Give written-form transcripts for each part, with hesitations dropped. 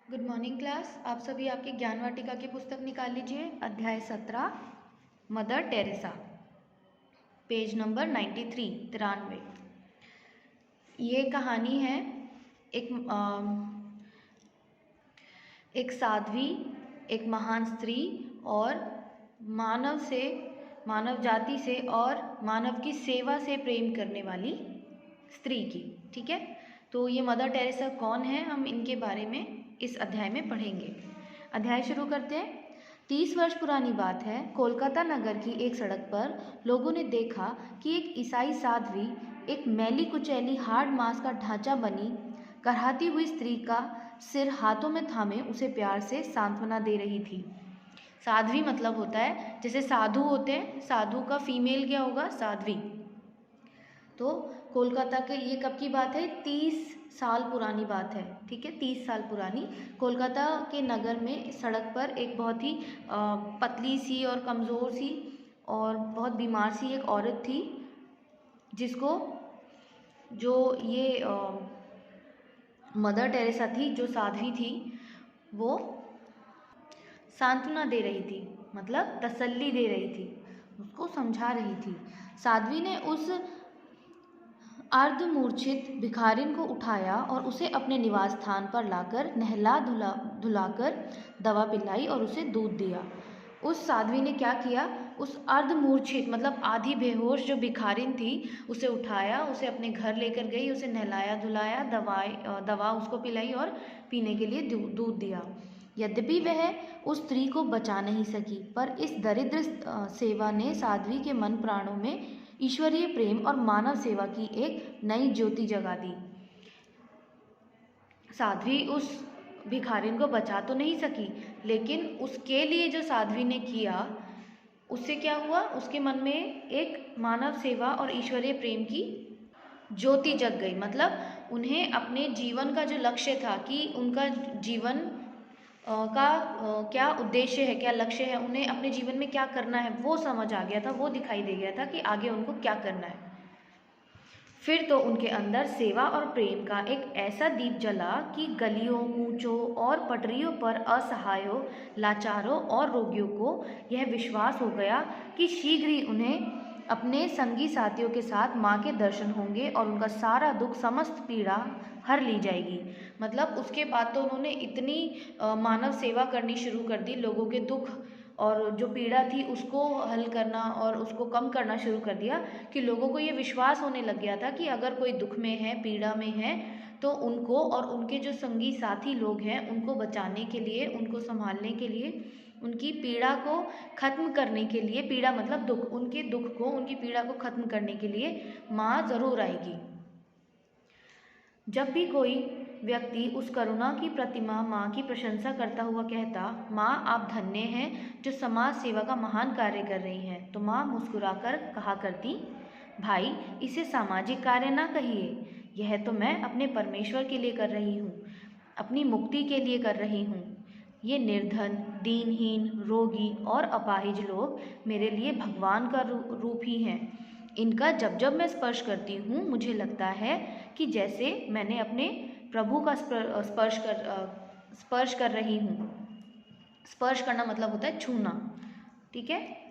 Good morning class. आप सभी आपकी ज्ञान वाटिका की पुस्तक निकाल लीजिए। अध्याय 17 मदर टेरेसा, पेज नंबर 93। ये कहानी है एक साध्वी, एक महान स्त्री और मानव जाति से और मानव की सेवा से प्रेम करने वाली स्त्री की। ठीक है, तो ये मदर टेरेसा कौन है, हम इनके बारे में इस अध्याय में पढ़ेंगे। अध्याय शुरू करते हैं। 30 वर्ष पुरानी बात है। कोलकाता नगर की एक सड़क पर लोगों ने देखा कि एक ईसाई साध्वी एक मैली कुचैली हार्ड मांस का ढांचा बनी करहाती हुई स्त्री का सिर हाथों में थामे उसे प्यार से सांत्वना दे रही थी। साध्वी मतलब होता है, जैसे साधु होते हैं, साधु का फीमेल क्या होगा, साध्वी। तो कोलकाता के, ये कब की बात है, 30 साल पुरानी बात है। ठीक है, 30 साल पुरानी। कोलकाता के नगर में सड़क पर एक बहुत ही पतली सी और कमज़ोर सी और बहुत बीमार सी एक औरत थी, जिसको जो ये मदर टेरेसा थी, जो साध्वी थी, वो सांत्वना दे रही थी, मतलब तसल्ली दे रही थी, उसको समझा रही थी। साध्वी ने उस अर्धमूर्छित भिखारिन को उठाया और उसे अपने निवास स्थान पर लाकर नहला धुलाकर दवा पिलाई और उसे दूध दिया। उस साध्वी ने क्या किया, उस अर्धमूर्छित मतलब आधी बेहोश जो भिखारिन थी, उसे उठाया, उसे अपने घर लेकर गई, उसे नहलाया धुलाया, दवा उसको पिलाई और पीने के लिए दूध दिया। यद्यपि वह उस स्त्री को बचा नहीं सकी, पर इस दरिद्र सेवा ने साध्वी के मन प्राणों में ईश्वरीय प्रेम और मानव सेवा की एक नई ज्योति जगा दी। साध्वी उस भिखारिन को बचा तो नहीं सकी, लेकिन उसके लिए जो साध्वी ने किया, उससे क्या हुआ, उसके मन में एक मानव सेवा और ईश्वरीय प्रेम की ज्योति जग गई। मतलब उन्हें अपने जीवन का जो लक्ष्य था कि उनका जीवन का क्या उद्देश्य है, क्या लक्ष्य है, उन्हें अपने जीवन में क्या करना है, वो समझ आ गया था, वो दिखाई दे गया था कि आगे उनको क्या करना है। फिर तो उनके अंदर सेवा और प्रेम का एक ऐसा दीप जला कि गलियों, कूचों और पटरियों पर असहायों, लाचारों और रोगियों को यह विश्वास हो गया कि शीघ्र ही उन्हें अपने संगी साथियों के साथ माँ के दर्शन होंगे और उनका सारा दुख, समस्त पीड़ा हर ली जाएगी। मतलब उसके बाद तो उन्होंने इतनी मानव सेवा करनी शुरू कर दी, लोगों के दुख और जो पीड़ा थी उसको हल करना और उसको कम करना शुरू कर दिया कि लोगों को ये विश्वास होने लग गया था कि अगर कोई दुख में है, पीड़ा में है, तो उनको और उनके जो संगी साथी लोग हैं, उनको बचाने के लिए, उनको संभालने के लिए, उनकी पीड़ा को ख़त्म करने के लिए, पीड़ा मतलब दुख, उनके दुख को, उनकी पीड़ा को ख़त्म करने के लिए माँ ज़रूर आएगी। जब भी कोई व्यक्ति उस करुणा की प्रतिमा माँ की प्रशंसा करता हुआ कहता, माँ आप धन्य हैं जो समाज सेवा का महान कार्य कर रही हैं, तो माँ मुस्कुराकर कहा करती, भाई इसे सामाजिक कार्य ना कहिए, यह तो मैं अपने परमेश्वर के लिए कर रही हूँ, अपनी मुक्ति के लिए कर रही हूँ। ये निर्धन, दीनहीन, रोगी और अपाहिज लोग मेरे लिए भगवान का रूप ही हैं। इनका जब जब मैं स्पर्श करती हूँ, मुझे लगता है कि जैसे मैंने अपने प्रभु का स्पर्श कर रही हूँ। स्पर्श करना मतलब होता है छूना। ठीक है,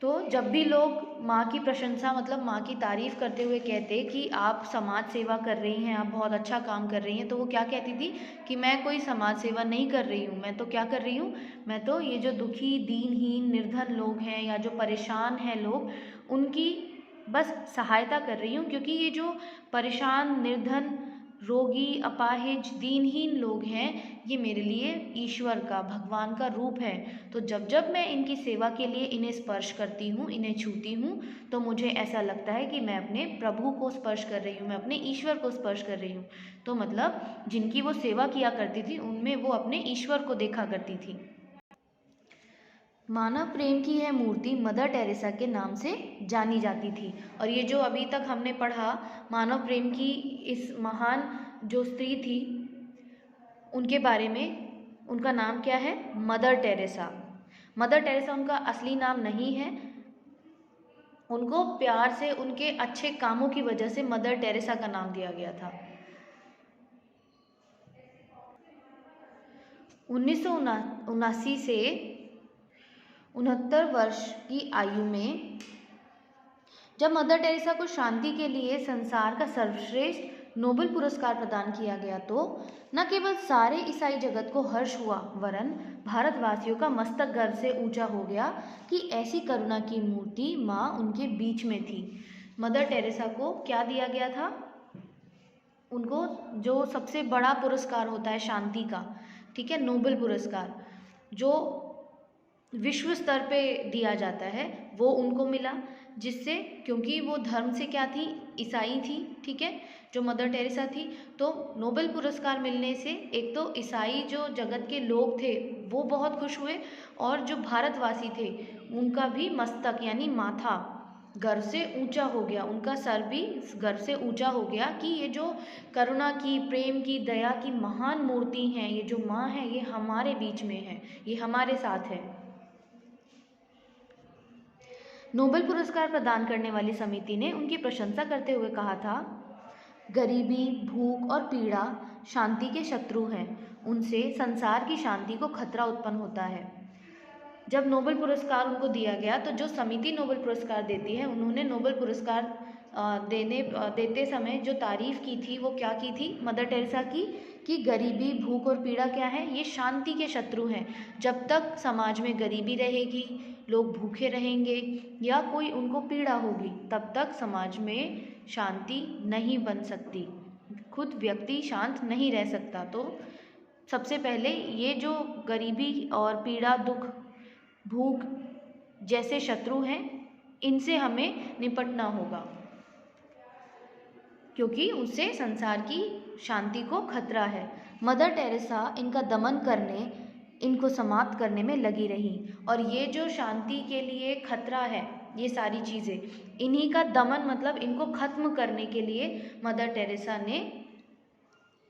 तो जब भी लोग माँ की प्रशंसा मतलब माँ की तारीफ़ करते हुए कहते कि आप समाज सेवा कर रही हैं, आप बहुत अच्छा काम कर रही हैं, तो वो क्या कहती थी कि मैं कोई समाज सेवा नहीं कर रही हूँ, मैं तो क्या कर रही हूँ, मैं तो ये जो दुखी, दीनहीन, निर्धन लोग हैं या जो परेशान हैं लोग, उनकी बस सहायता कर रही हूँ, क्योंकि ये जो परेशान, निर्धन, रोगी, अपाहिज, दीनहीन लोग हैं, ये मेरे लिए ईश्वर का, भगवान का रूप है। तो जब जब मैं इनकी सेवा के लिए इन्हें स्पर्श करती हूँ, इन्हें छूती हूँ, तो मुझे ऐसा लगता है कि मैं अपने प्रभु को स्पर्श कर रही हूँ, मैं अपने ईश्वर को स्पर्श कर रही हूँ। तो मतलब जिनकी वो सेवा किया करती थी, उनमें वो अपने ईश्वर को देखा करती थी। मानव प्रेम की यह मूर्ति मदर टेरेसा के नाम से जानी जाती थी। और ये जो अभी तक हमने पढ़ा, मानव प्रेम की इस महान जो स्त्री थी, उनके बारे में, उनका नाम क्या है, मदर टेरेसा। मदर टेरेसा उनका असली नाम नहीं है, उनको प्यार से उनके अच्छे कामों की वजह से मदर टेरेसा का नाम दिया गया था। 1979 से 69 वर्ष की आयु में जब मदर टेरेसा को शांति के लिए संसार का सर्वश्रेष्ठ नोबेल पुरस्कार प्रदान किया गया तो न केवल सारे ईसाई जगत को हर्ष हुआ वरन भारतवासियों का मस्तक गर्व से ऊंचा हो गया कि ऐसी करुणा की मूर्ति माँ उनके बीच में थी। मदर टेरेसा को क्या दिया गया था? उनको जो सबसे बड़ा पुरस्कार होता है शांति का, ठीक है, नोबेल पुरस्कार जो विश्व स्तर पे दिया जाता है वो उनको मिला, जिससे क्योंकि वो धर्म से क्या थी? ईसाई थी, ठीक है, जो मदर टेरेसा थी। तो नोबेल पुरस्कार मिलने से एक तो ईसाई जो जगत के लोग थे वो बहुत खुश हुए और जो भारतवासी थे उनका भी मस्तक यानी माथा गर्व से ऊंचा हो गया, उनका सर भी गर्व से ऊंचा हो गया कि ये जो करुणा की, प्रेम की, दया की महान मूर्ति हैं, ये जो माँ है ये हमारे बीच में है, ये हमारे साथ है। नोबेल पुरस्कार प्रदान करने वाली समिति ने उनकी प्रशंसा करते हुए कहा था, गरीबी, भूख और पीड़ा शांति के शत्रु हैं, उनसे संसार की शांति को खतरा उत्पन्न होता है। जब नोबेल पुरस्कार उनको दिया गया तो जो समिति नोबेल पुरस्कार देती है उन्होंने नोबेल पुरस्कार देते समय जो तारीफ की थी वो क्या की थी मदर टेरेसा की, कि गरीबी, भूख और पीड़ा क्या है? ये शांति के शत्रु हैं। जब तक समाज में गरीबी रहेगी, लोग भूखे रहेंगे या कोई उनको पीड़ा होगी, तब तक समाज में शांति नहीं बन सकती, खुद व्यक्ति शांत नहीं रह सकता। तो सबसे पहले ये जो गरीबी और पीड़ा, दुख, भूख जैसे शत्रु हैं, इनसे हमें निपटना होगा क्योंकि उससे संसार की शांति को खतरा है। मदर टेरेसा इनका दमन करने, इनको समाप्त करने में लगी रही और ये जो शांति के लिए खतरा है, ये सारी चीज़ें, इन्हीं का दमन मतलब इनको खत्म करने के लिए मदर टेरेसा ने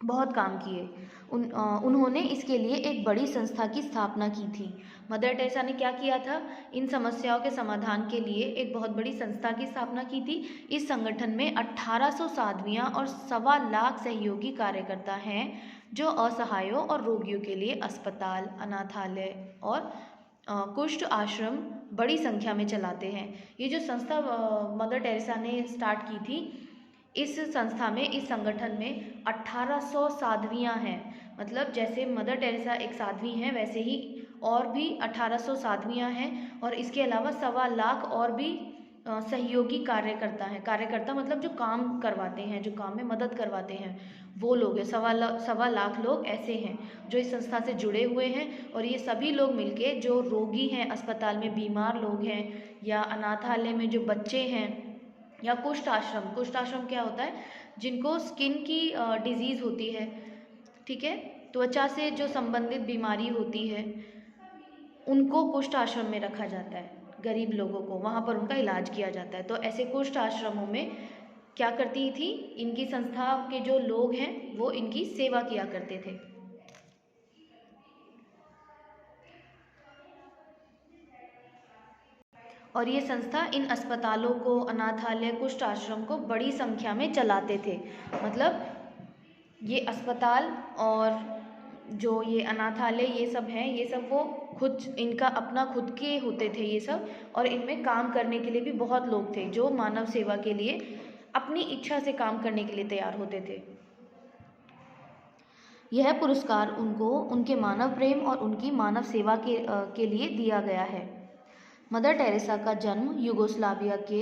बहुत काम किए। उन्होंने इसके लिए एक बड़ी संस्था की स्थापना की थी। मदर टेरेसा ने क्या किया था? इन समस्याओं के समाधान के लिए एक बहुत बड़ी संस्था की स्थापना की थी। इस संगठन में 1800 साध्वियाँ और 1.25 लाख सहयोगी कार्यकर्ता हैं जो असहायों और रोगियों के लिए अस्पताल, अनाथालय और कुष्ठ आश्रम बड़ी संख्या में चलाते हैं। ये जो संस्था मदर टेरेसा ने स्टार्ट की थी, इस संस्था में, इस संगठन में 1800 साध्वियाँ हैं। मतलब जैसे मदर टेरेसा एक साध्वी हैं वैसे ही और भी 1800 साध्वियाँ हैं और इसके अलावा 1.25 लाख और भी सहयोगी कार्यकर्ता हैं। कार्यकर्ता मतलब जो काम करवाते हैं, जो काम में मदद करवाते हैं, वो लोग हैं। 1.25 लाख लोग ऐसे हैं जो इस संस्था से जुड़े हुए हैं और ये सभी लोग मिलके जो रोगी हैं, अस्पताल में बीमार लोग हैं या अनाथालय में जो बच्चे हैं या कुष्ठ आश्रम क्या होता है? जिनको स्किन की डिजीज़ होती है, ठीक है, त्वचा से जो संबंधित बीमारी होती है, उनको कुष्ठ आश्रम में रखा जाता है। गरीब लोगों को वहाँ पर उनका इलाज किया जाता है। तो ऐसे कुष्ठ आश्रमों में क्या करती थी? इनकी संस्था के जो लोग हैं वो इनकी सेवा किया करते थे। और ये संस्था इन अस्पतालों को, अनाथालय, कुष्ठ आश्रम को बड़ी संख्या में चलाते थे। मतलब ये अस्पताल और जो ये अनाथालय ये सब हैं, ये सब वो खुद, इनका अपना खुद के होते थे ये सब, और इनमें काम करने के लिए भी बहुत लोग थे जो मानव सेवा के लिए अपनी इच्छा से काम करने के लिए तैयार होते थे। यह पुरस्कार उनको उनके मानव प्रेम और उनकी मानव सेवा के लिए दिया गया है। मदर टेरेसा का जन्म यूगोस्लाविया के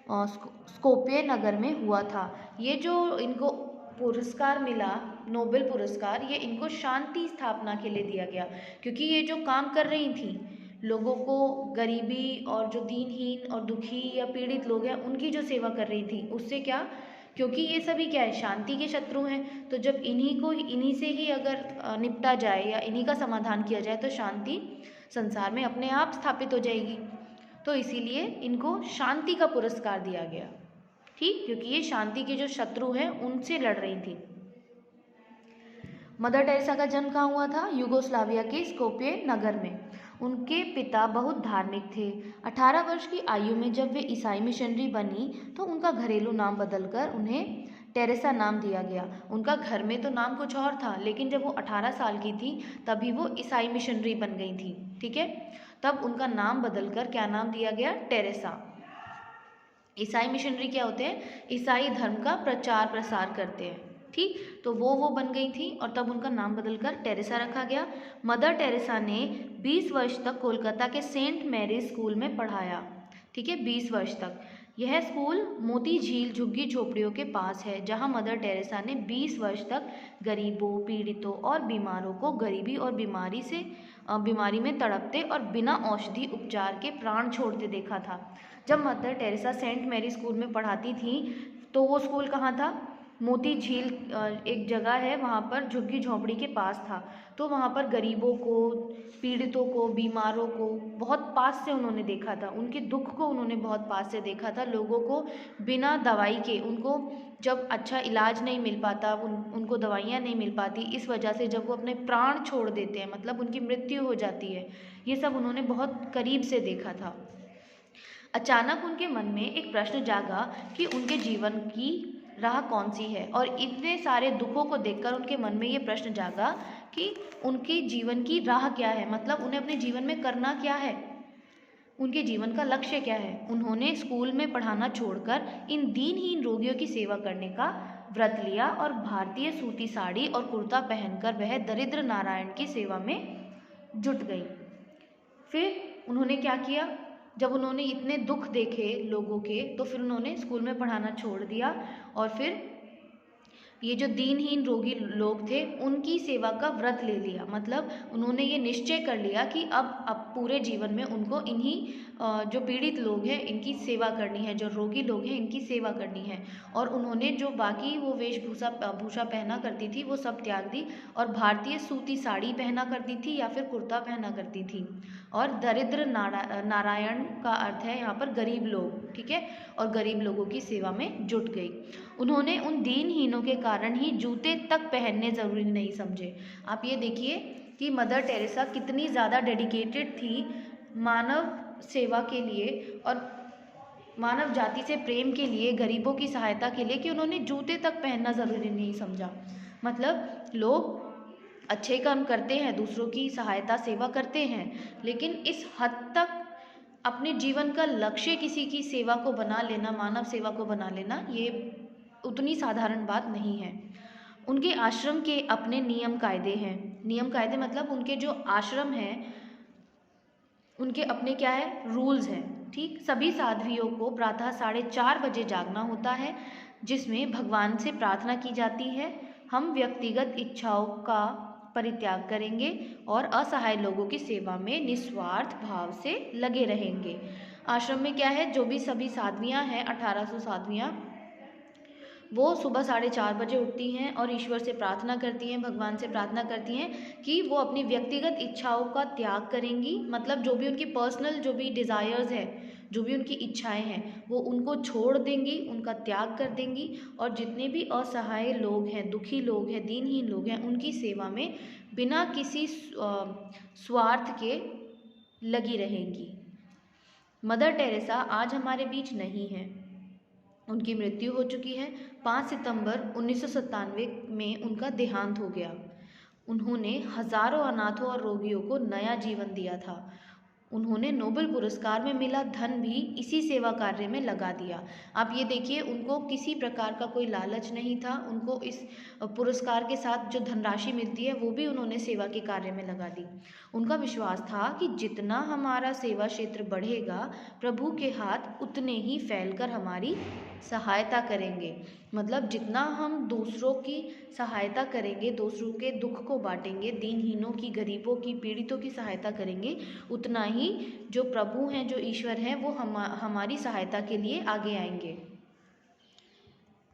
स्कोप्ये नगर में हुआ था। ये जो इनको पुरस्कार मिला, नोबेल पुरस्कार, ये इनको शांति स्थापना के लिए दिया गया क्योंकि ये जो काम कर रही थी, लोगों को गरीबी और जो दीनहीन और दुखी या पीड़ित लोग हैं उनकी जो सेवा कर रही थी, उससे क्या, क्योंकि ये सभी क्या है? शांति के शत्रु हैं। तो जब इन्हीं से ही अगर निपटा जाए या इन्हीं का समाधान किया जाए तो शांति संसार में अपने आप स्थापित हो जाएगी। तो इसीलिए इनको शांति का पुरस्कार दिया गया, ठीक, क्योंकि ये शांति के जो शत्रु हैं उनसे लड़ रही थी। मदर टेरेसा का जन्म कहाँ हुआ था? यूगोस्लाविया के स्कोप्ये नगर में। उनके पिता बहुत धार्मिक थे। 18 वर्ष की आयु में जब वे ईसाई मिशनरी बनी तो उनका घरेलू नाम बदलकर उन्हें टेरेसा नाम दिया गया। उनका घर में तो नाम कुछ और था, लेकिन जब वो 18 साल की थी तभी वो ईसाई मिशनरी बन गई थी। ठीक है, तब उनका नाम बदलकर क्या नाम दिया गया? टेरेसा। ईसाई मिशनरी क्या होते हैं? ईसाई धर्म का प्रचार प्रसार करते हैं। ठीक, तो वो बन गई थी और तब उनका नाम बदलकर टेरेसा रखा गया। मदर टेरेसा ने 20 वर्ष तक कोलकाता के सेंट मैरीज स्कूल में पढ़ाया। ठीक है, 20 वर्ष तक। यह स्कूल मोती झील झुग्गी झोपड़ियों के पास है, जहां मदर टेरेसा ने 20 वर्ष तक गरीबों, पीड़ितों और बीमारों को गरीबी और बीमारी में तड़पते और बिना औषधि उपचार के प्राण छोड़ते देखा था। जब mother Teresa saint Mary school में पढ़ाती थी तो वो स्कूल कहाँ था? मोती झील एक जगह है, वहाँ पर झुग्गी झोंपड़ी के पास था। तो वहाँ पर गरीबों को, पीड़ितों को, बीमारों को बहुत पास से उन्होंने देखा था, उनके दुख को उन्होंने बहुत पास से देखा था। लोगों को बिना दवाई के, उनको जब अच्छा इलाज नहीं मिल पाता, उनको दवाइयाँ नहीं मिल पाती, इस वजह से जब वो अपने प्राण छोड़ देते हैं, मतलब उनकी मृत्यु हो जाती है, ये सब उन्होंने बहुत करीब से देखा था। अचानक उनके मन में एक प्रश्न जागा कि उनके जीवन की राह कौन सी है। और इतने सारे दुखों को देखकर उनके मन में ये प्रश्न जागा कि उनके जीवन की राह क्या है, मतलब उन्हें अपने जीवन में करना क्या है, उनके जीवन का लक्ष्य क्या है। उन्होंने स्कूल में पढ़ाना छोड़कर इन दीनहीन रोगियों की सेवा करने का व्रत लिया और भारतीय सूती साड़ी और कुर्ता पहनकर वह दरिद्र नारायण की सेवा में जुट गई। फिर उन्होंने क्या किया? जब उन्होंने इतने दुख देखे लोगों के, तो फिर उन्होंने स्कूल में पढ़ाना छोड़ दिया और फिर ये जो दीनहीन रोगी लोग थे उनकी सेवा का व्रत ले लिया। मतलब उन्होंने ये निश्चय कर लिया कि अब पूरे जीवन में उनको इन्हीं जो पीड़ित लोग हैं इनकी सेवा करनी है, जो रोगी लोग हैं इनकी सेवा करनी है। और उन्होंने जो बाकी वो भूषा पहना करती थी वो सब त्याग दी और भारतीय सूती साड़ी पहना करती थी या फिर कुर्ता पहना करती थी। और दरिद्र नारायण का अर्थ है यहाँ पर गरीब लोग। ठीक है, और गरीब लोगों की सेवा में जुट गई। उन्होंने उन दीनहीनों के कारण ही जूते तक पहनने ज़रूरी नहीं समझे। आप ये देखिए कि मदर टेरेसा कितनी ज़्यादा डेडिकेटेड थी मानव सेवा के लिए और मानव जाति से प्रेम के लिए, गरीबों की सहायता के लिए, कि उन्होंने जूते तक पहनना ज़रूरी नहीं समझा। मतलब लोग अच्छे काम करते हैं, दूसरों की सहायता सेवा करते हैं, लेकिन इस हद तक अपने जीवन का लक्ष्य किसी की सेवा को बना लेना, मानव सेवा को बना लेना, ये उतनी साधारण बात नहीं है। उनके आश्रम के अपने नियम कायदे हैं। नियम कायदे मतलब उनके जो आश्रम हैं उनके अपने क्या है? रूल्स हैं। ठीक, सभी साध्वियों को प्रातः 4:30 बजे जागना होता है, जिसमें भगवान से प्रार्थना की जाती है। हम व्यक्तिगत इच्छाओं का परित्याग करेंगे और असहाय लोगों की सेवा में निस्वार्थ भाव से लगे रहेंगे। आश्रम में क्या है? जो भी सभी साध्वियाँ हैं, 1800 साध्वियाँ, वो सुबह 4:30 बजे उठती हैं और ईश्वर से प्रार्थना करती हैं, भगवान से प्रार्थना करती हैं कि वो अपनी व्यक्तिगत इच्छाओं का त्याग करेंगी। मतलब जो भी उनकी पर्सनल जो भी डिज़ायर्स है, जो भी उनकी इच्छाएं हैं, वो उनको छोड़ देंगी, उनका त्याग कर देंगी और जितने भी असहाय लोग हैं, दुखी लोग हैं, दीनहीन लोग हैं, उनकी सेवा में बिना किसी स्वार्थ के लगी रहेंगी। मदर टेरेसा आज हमारे बीच नहीं है, उनकी मृत्यु हो चुकी है। 5 सितंबर 1997 में उनका देहांत हो गया। उन्होंने हजारों अनाथों और रोगियों को नया जीवन दिया था। उन्होंने नोबेल पुरस्कार में मिला धन भी इसी सेवा कार्य में लगा दिया। आप ये देखिए, उनको किसी प्रकार का कोई लालच नहीं था। उनको इस पुरस्कार के साथ जो धनराशि मिलती है वो भी उन्होंने सेवा के कार्य में लगा दी। उनका विश्वास था कि जितना हमारा सेवा क्षेत्र बढ़ेगा, प्रभु के हाथ उतने ही फैलकर हमारी सहायता करेंगे। मतलब जितना हम दूसरों की सहायता करेंगे, दूसरों के दुख को बांटेंगे, दीनहीनों की, गरीबों की, पीड़ितों की सहायता करेंगे, उतना ही जो प्रभु हैं, जो ईश्वर हैं, वो हमारी सहायता के लिए आगे आएंगे।